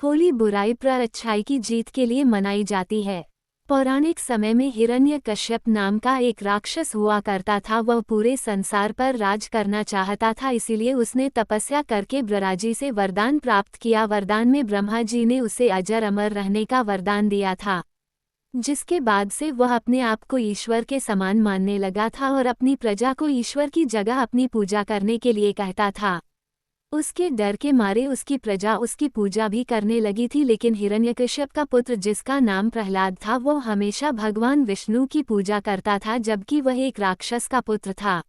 होली बुराई पर अच्छाई की जीत के लिए मनाई जाती है। पौराणिक समय में हिरण्यकश्यप नाम का एक राक्षस हुआ करता था। वह पूरे संसार पर राज करना चाहता था, इसीलिए उसने तपस्या करके ब्रह्माजी से वरदान प्राप्त किया। वरदान में ब्रह्मा जी ने उसे अजर अमर रहने का वरदान दिया था, जिसके बाद से वह अपने आप को ईश्वर के समान मानने लगा था और अपनी प्रजा को ईश्वर की जगह अपनी पूजा करने के लिए कहता था। उसके डर के मारे उसकी प्रजा उसकी पूजा भी करने लगी थी, लेकिन हिरण्यकश्यप का पुत्र जिसका नाम प्रहलाद था वो हमेशा भगवान विष्णु की पूजा करता था, जबकि वह एक राक्षस का पुत्र था।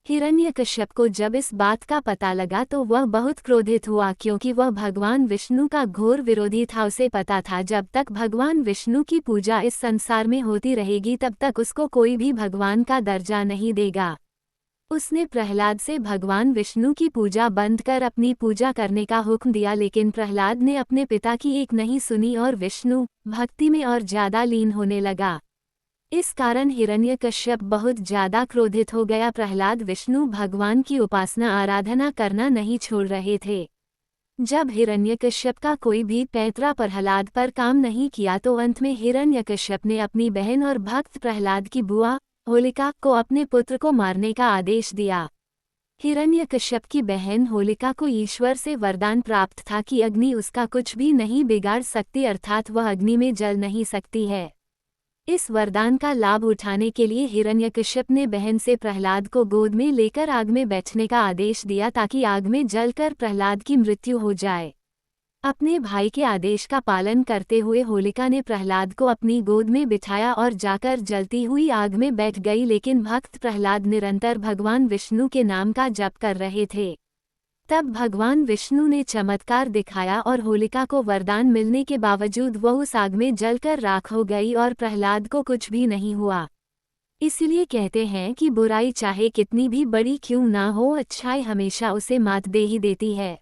हिरण्यकश्यप को जब इस बात का पता लगा तो वह बहुत क्रोधित हुआ, क्योंकि वह भगवान विष्णु का घोर विरोधी था। उसे पता था जब तक भगवान विष्णु की पूजा इस संसार में होती रहेगी तब तक उसको कोई भी भगवान का दर्जा नहीं देगा। उसने प्रहलाद से भगवान विष्णु की पूजा बंद कर अपनी पूजा करने का हुक्म दिया, लेकिन प्रहलाद ने अपने पिता की एक नहीं सुनी और विष्णु भक्ति में और ज्यादा लीन होने लगा। इस कारण हिरण्यकश्यप बहुत ज्यादा क्रोधित हो गया। प्रहलाद विष्णु भगवान की उपासना आराधना करना नहीं छोड़ रहे थे। जब हिरण्यकश्यप का कोई भी पैतरा प्रहलाद पर काम नहीं किया तो अंत में हिरण्यकश्यप ने अपनी बहन और भक्त प्रहलाद की बुआ होलिका को अपने पुत्र को मारने का आदेश दिया। हिरण्यकश्यप की बहन होलिका को ईश्वर से वरदान प्राप्त था कि अग्नि उसका कुछ भी नहीं बिगाड़ सकती, अर्थात वह अग्नि में जल नहीं सकती है। इस वरदान का लाभ उठाने के लिए हिरण्यकश्यप ने बहन से प्रहलाद को गोद में लेकर आग में बैठने का आदेश दिया, ताकि आग में जलकर प्रहलाद की मृत्यु हो जाए। अपने भाई के आदेश का पालन करते हुए होलिका ने प्रहलाद को अपनी गोद में बिठाया और जाकर जलती हुई आग में बैठ गई, लेकिन भक्त प्रहलाद निरंतर भगवान विष्णु के नाम का जप कर रहे थे। तब भगवान विष्णु ने चमत्कार दिखाया और होलिका को वरदान मिलने के बावजूद वह उस आग में जलकर राख हो गई और प्रहलाद को कुछ भी नहीं हुआ। इसलिए कहते हैं कि बुराई चाहे कितनी भी बड़ी क्यों ना हो, अच्छाई हमेशा उसे मात दे ही देती है।